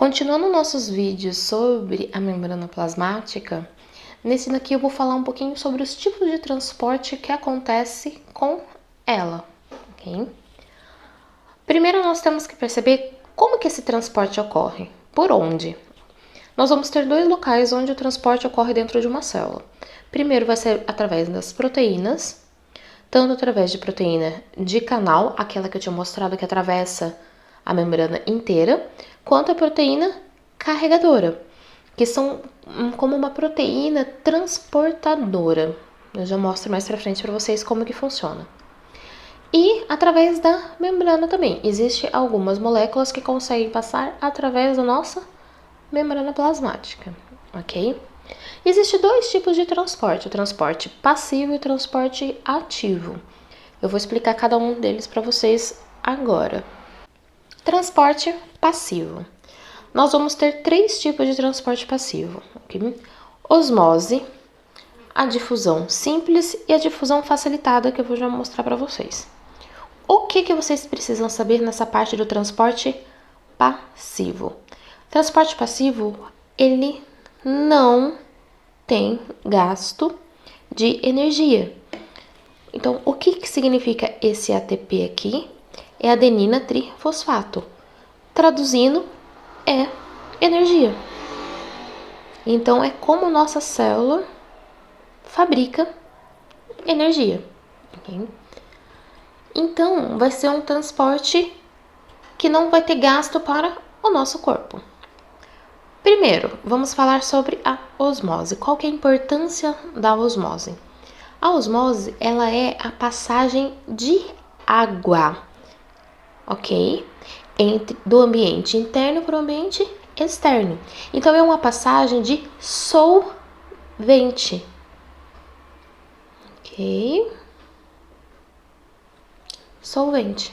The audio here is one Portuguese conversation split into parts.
Continuando nossos vídeos sobre a membrana plasmática, nesse daqui eu vou falar um pouquinho sobre os tipos de transporte que acontece com ela, ok? Primeiro nós temos que perceber como que esse transporte ocorre, por onde. Nós vamos ter dois locais onde o transporte ocorre dentro de uma célula. Primeiro vai ser através das proteínas, tanto através de proteína de canal, aquela que eu tinha mostrado que atravessa a membrana inteira, quanto a proteína carregadora, que são como uma proteína transportadora. Eu já mostro mais pra frente para vocês como que funciona. E através da membrana também. Existem algumas moléculas que conseguem passar através da nossa membrana plasmática, ok? Existem dois tipos de transporte, o transporte passivo e o transporte ativo. Eu vou explicar cada um deles para vocês agora. Transporte passivo. Nós vamos ter três tipos de transporte passivo, ok? Osmose, a difusão simples e a difusão facilitada, que eu vou já mostrar para vocês. O que vocês precisam saber nessa parte do transporte passivo? Transporte passivo, ele não tem gasto de energia. Então, o que significa esse ATP aqui? É adenina trifosfato. Traduzindo, é energia. Então, é como nossa célula fabrica energia. Okay? Então, vai ser um transporte que não vai ter gasto para o nosso corpo. Primeiro, vamos falar sobre a osmose. Qual que é a importância da osmose? A osmose, ela é a passagem de água, ok? Do ambiente interno para o ambiente externo. Então, é uma passagem de solvente, ok? Solvente.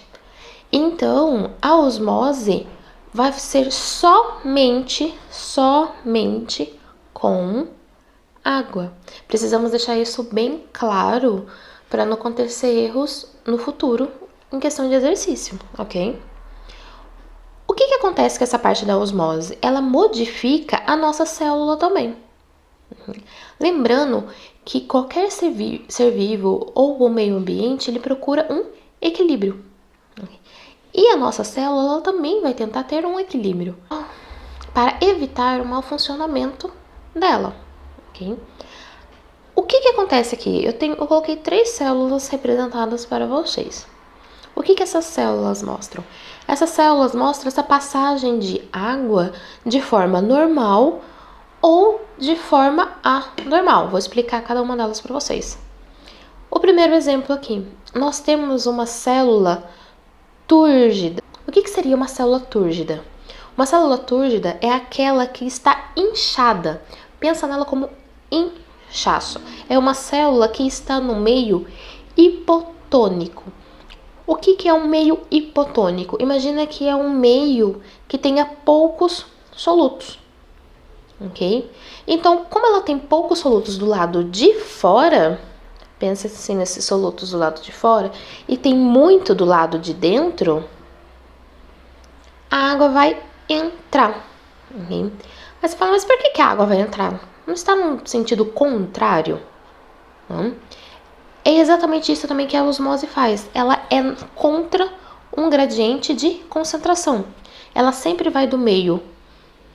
Então, a osmose vai ser somente com água. Precisamos deixar isso bem claro para não acontecer erros no futuro em questão de exercício, ok? O que acontece com essa parte da osmose? Ela modifica a nossa célula também. Lembrando que qualquer ser vivo ou o meio ambiente, ele procura um equilíbrio. E a nossa célula ela também vai tentar ter um equilíbrio para evitar o mau funcionamento dela. Okay? O que acontece aqui? Eu coloquei 3 células representadas para vocês. O que essas células mostram? Essas células mostram essa passagem de água de forma normal ou de forma anormal. Vou explicar cada uma delas para vocês. O primeiro exemplo aqui, nós temos uma célula túrgida. O que seria uma célula túrgida? Uma célula túrgida é aquela que está inchada. Pensa nela como inchaço. É uma célula que está no meio hipotônico. O que é um meio hipotônico? Imagina que é um meio que tenha poucos solutos, ok? Então, como ela tem poucos solutos do lado de fora, pensa assim nesses solutos do lado de fora, e tem muito do lado de dentro, a água vai entrar, ok? Mas você fala, mas por que a água vai entrar? Não está no sentido contrário? Não? É exatamente isso também que a osmose faz. Ela é contra um gradiente de concentração. Ela sempre vai do meio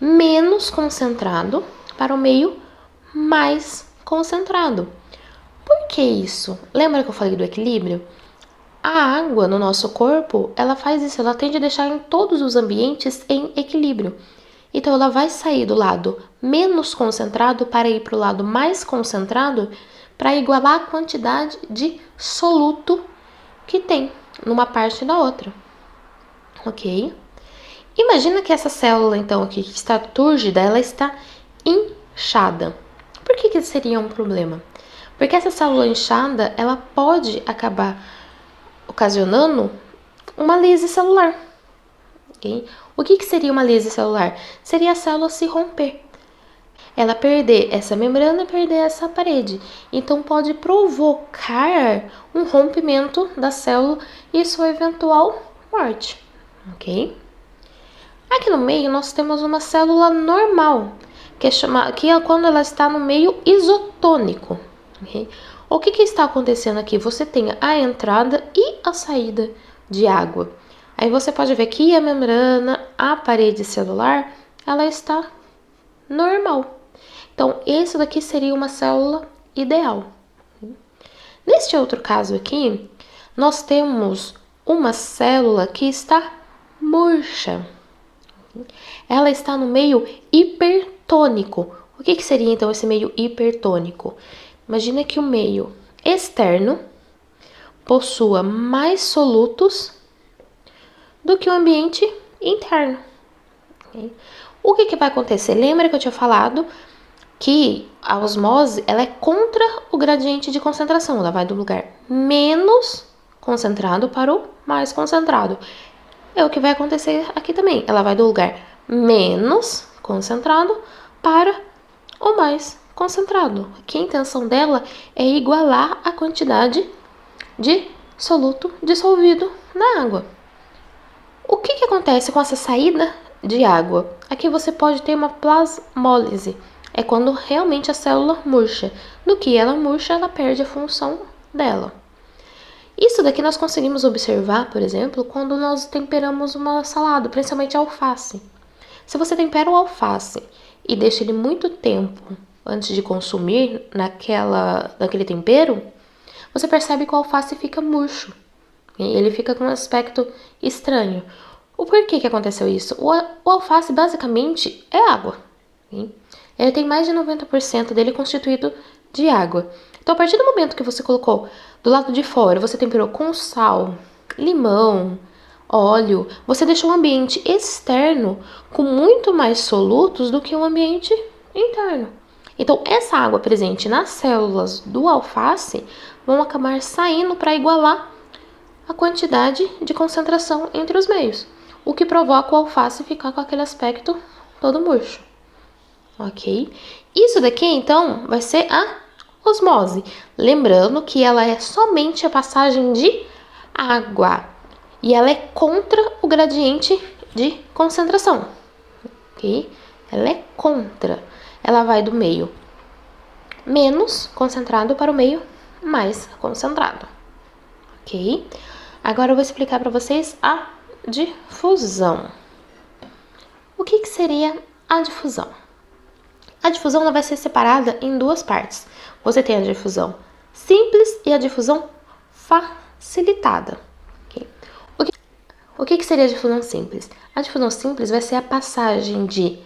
menos concentrado para o meio mais concentrado. Por que isso? Lembra que eu falei do equilíbrio? A água no nosso corpo, ela faz isso, ela tende a deixar em todos os ambientes em equilíbrio. Então, ela vai sair do lado menos concentrado para ir para o lado mais concentrado para igualar a quantidade de soluto que tem numa parte e na outra, ok? Imagina que essa célula, então, aqui que está túrgida, ela está inchada. Por que seria um problema? Porque essa célula inchada, ela pode acabar ocasionando uma lise celular, ok? O que seria uma lise celular? Seria a célula se romper. Ela perder essa membrana e perder essa parede. Então, pode provocar um rompimento da célula e sua eventual morte, ok? Aqui no meio nós temos uma célula normal, que é quando ela está no meio isotônico. Okay? O que está acontecendo aqui? Você tem a entrada e a saída de água. Aí você pode ver que a membrana, a parede celular, ela está normal. Então, esse daqui seria uma célula ideal. Neste outro caso aqui, nós temos uma célula que está murcha. Ela está no meio hipertônico. O que seria então esse meio hipertônico? Imagina que o meio externo possua mais solutos do que o ambiente interno. Okay? O que vai acontecer? Lembra que eu tinha falado que a osmose ela é contra o gradiente de concentração. Ela vai do lugar menos concentrado para o mais concentrado. É o que vai acontecer aqui também. Ela vai do lugar menos concentrado para o mais concentrado. Aqui a intenção dela é igualar a quantidade de soluto dissolvido na água. O que acontece com essa saída de água? Aqui você pode ter uma plasmólise. É quando realmente a célula murcha. No que ela murcha, ela perde a função dela. Isso daqui nós conseguimos observar, por exemplo, quando nós temperamos uma salada, principalmente a alface. Se você tempera o alface e deixa ele muito tempo antes de consumir naquele tempero, você percebe que o alface fica murcho. Ele fica com um aspecto estranho. O porquê que aconteceu isso? O alface basicamente é água. Ele tem mais de 90% dele constituído de água. Então, a partir do momento que você colocou do lado de fora, você temperou com sal, limão, óleo, você deixou um ambiente externo com muito mais solutos do que um ambiente interno. Então, essa água presente nas células do alface vão acabar saindo para igualar a quantidade de concentração entre os meios, o que provoca o alface ficar com aquele aspecto todo murcho. Ok? Isso daqui, então, vai ser a osmose. Lembrando que ela é somente a passagem de água. E ela é contra o gradiente de concentração. Ok? Ela é contra. Ela vai do meio menos concentrado para o meio mais concentrado. Ok? Agora eu vou explicar para vocês a difusão. O que seria a difusão? A difusão ela vai ser separada em duas partes. Você tem a difusão simples e a difusão facilitada. Okay? O que seria a difusão simples? A difusão simples vai ser a passagem de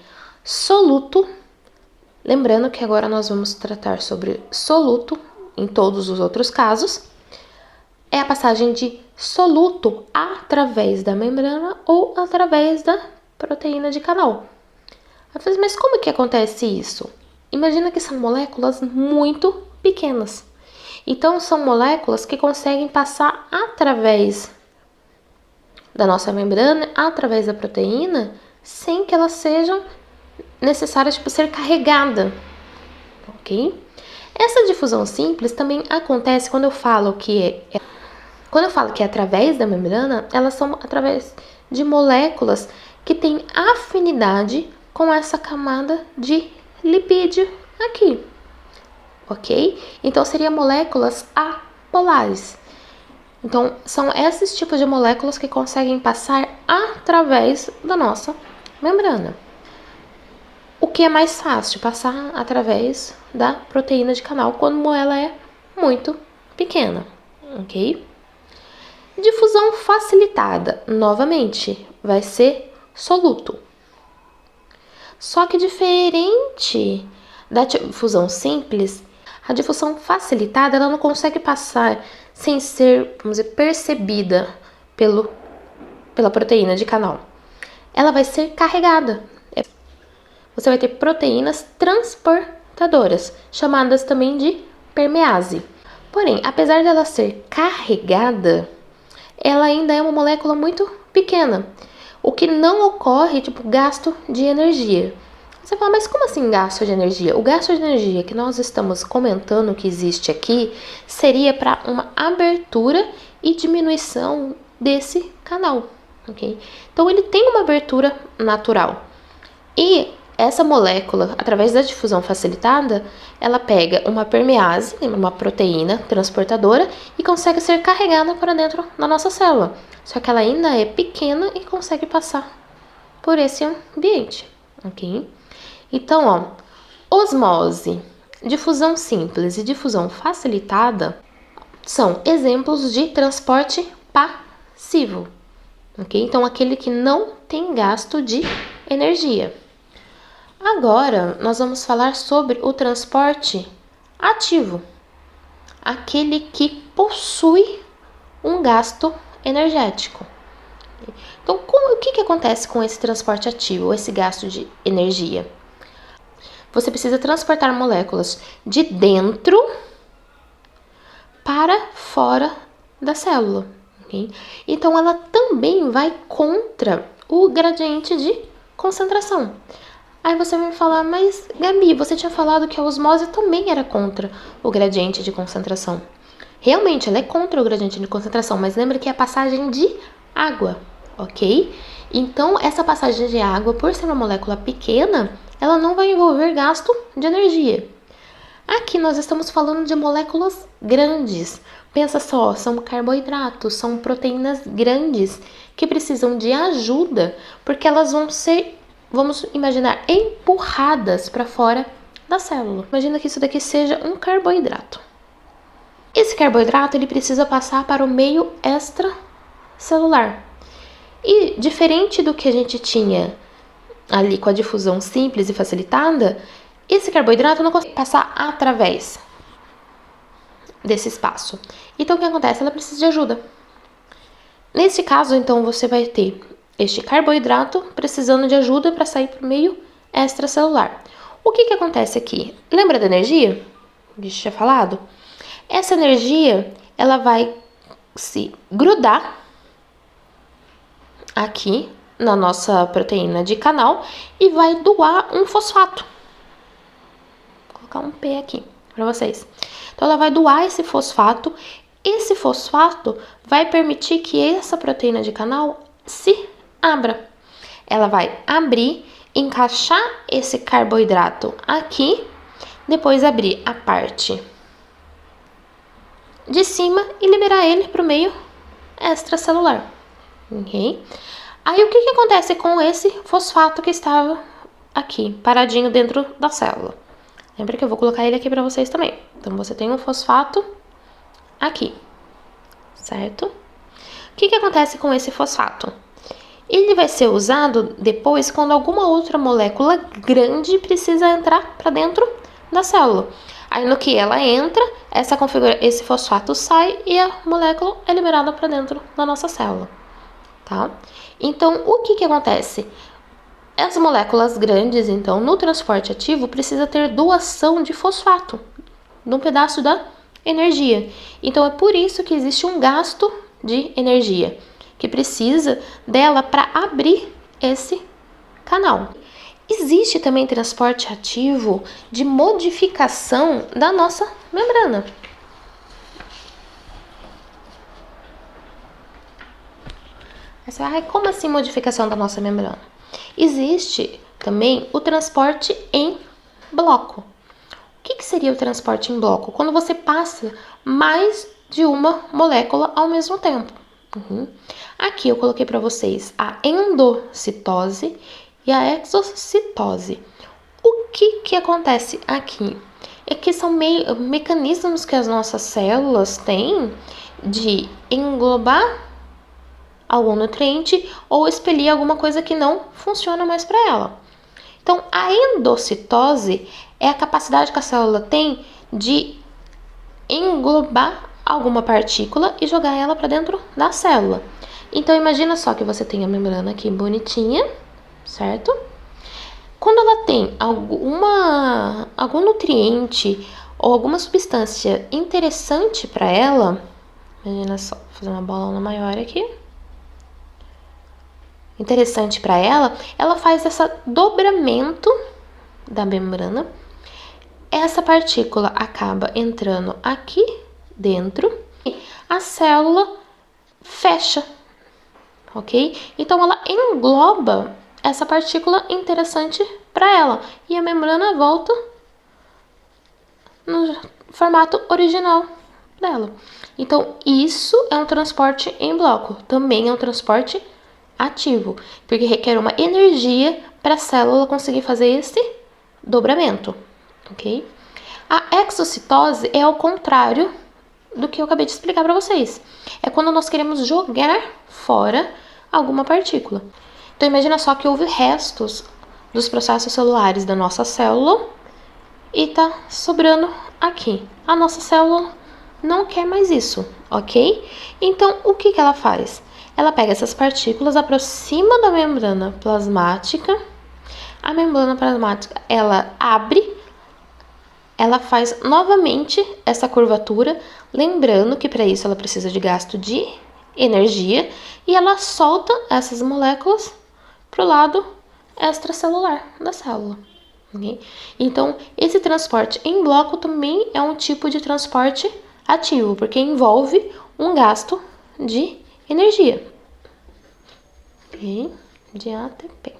soluto, lembrando que agora nós vamos tratar sobre soluto em todos os outros casos, é a passagem de soluto através da membrana ou através da proteína de canal. Mas como que acontece isso? Imagina que são moléculas muito pequenas. Então, são moléculas que conseguem passar através da nossa membrana, através da proteína, sem que elas sejam necessárias ser carregada. Ok? Essa difusão simples também acontece quando eu falo que é através da membrana, elas são através de moléculas que têm afinidade com essa camada de lipídio aqui, ok? Então, seriam moléculas apolares. Então, são esses tipos de moléculas que conseguem passar através da nossa membrana. O que é mais fácil? Passar através da proteína de canal, quando ela é muito pequena, ok? Difusão facilitada, novamente, vai ser soluto. Só que diferente da difusão simples, a difusão facilitada ela não consegue passar sem ser, vamos dizer, percebida pela proteína de canal. Ela vai ser carregada. Você vai ter proteínas transportadoras, chamadas também de permease. Porém, apesar dela ser carregada, ela ainda é uma molécula muito pequena. O que não ocorre, gasto de energia. Você fala, mas como assim gasto de energia? O gasto de energia que nós estamos comentando que existe aqui seria para uma abertura e diminuição desse canal. ok? Então, ele tem uma abertura natural. E essa molécula, através da difusão facilitada, ela pega uma permease, uma proteína transportadora, e consegue ser carregada para dentro da nossa célula. Só que ela ainda é pequena e consegue passar por esse ambiente, ok? Então, ó, osmose, difusão simples e difusão facilitada são exemplos de transporte passivo, ok? Então, aquele que não tem gasto de energia. Agora, nós vamos falar sobre o transporte ativo, aquele que possui um gasto energético. Então, o que acontece com esse transporte ativo, esse gasto de energia? Você precisa transportar moléculas de dentro para fora da célula, ok? Então, ela também vai contra o gradiente de concentração. Aí você vai me falar, mas Gabi, você tinha falado que a osmose também era contra o gradiente de concentração. Realmente, ela é contra o gradiente de concentração, mas lembra que é a passagem de água, ok? Então, essa passagem de água, por ser uma molécula pequena, ela não vai envolver gasto de energia. Aqui nós estamos falando de moléculas grandes. Pensa só, são carboidratos, são proteínas grandes que precisam de ajuda, porque elas vão ser, vamos imaginar, empurradas para fora da célula. Imagina que isso daqui seja um carboidrato. Esse carboidrato ele precisa passar para o meio extracelular. E diferente do que a gente tinha ali com a difusão simples e facilitada, esse carboidrato não consegue passar através desse espaço. Então, o que acontece? Ela precisa de ajuda. Nesse caso, então, você vai ter este carboidrato precisando de ajuda para sair para o meio extracelular. O que acontece aqui? Lembra da energia? Que a gente tinha falado? Essa energia, ela vai se grudar aqui na nossa proteína de canal e vai doar um fosfato. Vou colocar um P aqui para vocês. Então, ela vai doar esse fosfato. Esse fosfato vai permitir que essa proteína de canal se abra. Ela vai abrir, encaixar esse carboidrato aqui, depois abrir a parte de cima e liberar ele para o meio extracelular, ok? Aí, o que acontece com esse fosfato que estava aqui, paradinho dentro da célula? Lembra que eu vou colocar ele aqui para vocês também. Então, você tem um fosfato aqui, certo? O que acontece com esse fosfato? Ele vai ser usado depois quando alguma outra molécula grande precisa entrar para dentro da célula. Aí, no que ela entra, esse fosfato sai e a molécula é liberada para dentro da nossa célula, tá? Então, o que acontece? As moléculas grandes, então, no transporte ativo, precisa ter doação de fosfato, num pedaço da energia. Então, é por isso que existe um gasto de energia, que precisa dela para abrir esse canal. Existe também transporte ativo de modificação da nossa membrana. Você vai, como assim modificação da nossa membrana? Existe também o transporte em bloco. O que seria o transporte em bloco? Quando você passa mais de uma molécula ao mesmo tempo. Aqui eu coloquei para vocês a endocitose e a exocitose. O que acontece aqui? É que são mecanismos que as nossas células têm de englobar algum nutriente ou expelir alguma coisa que não funciona mais para ela. Então, a endocitose é a capacidade que a célula tem de englobar alguma partícula e jogar ela para dentro da célula. Então, imagina só que você tem a membrana aqui bonitinha, certo? Quando ela tem algum nutriente ou alguma substância interessante para ela, imagina só, vou fazer uma bolona maior aqui. Interessante para ela, ela faz esse dobramento da membrana. Essa partícula acaba entrando aqui dentro e a célula fecha ok? Então, ela engloba essa partícula interessante para ela e a membrana volta no formato original dela. Então, isso é um transporte em bloco, também é um transporte ativo, porque requer uma energia para a célula conseguir fazer esse dobramento, ok? A exocitose é ao contrário do que eu acabei de explicar para vocês. É quando nós queremos jogar fora alguma partícula. Então, imagina só que houve restos dos processos celulares da nossa célula e tá sobrando aqui. A nossa célula não quer mais isso, ok? Então, o que ela faz? Ela pega essas partículas, aproxima da membrana plasmática. A membrana plasmática, ela abre, ela faz novamente essa curvatura, lembrando que para isso ela precisa de gasto de energia e ela solta essas moléculas para o lado extracelular da célula. Okay? Então, esse transporte em bloco também é um tipo de transporte ativo, porque envolve um gasto de energia. Okay? De ATP.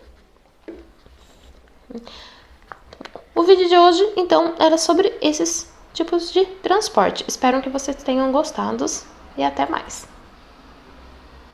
O vídeo de hoje, então, era sobre esses tipos de transporte. Espero que vocês tenham gostado e até mais.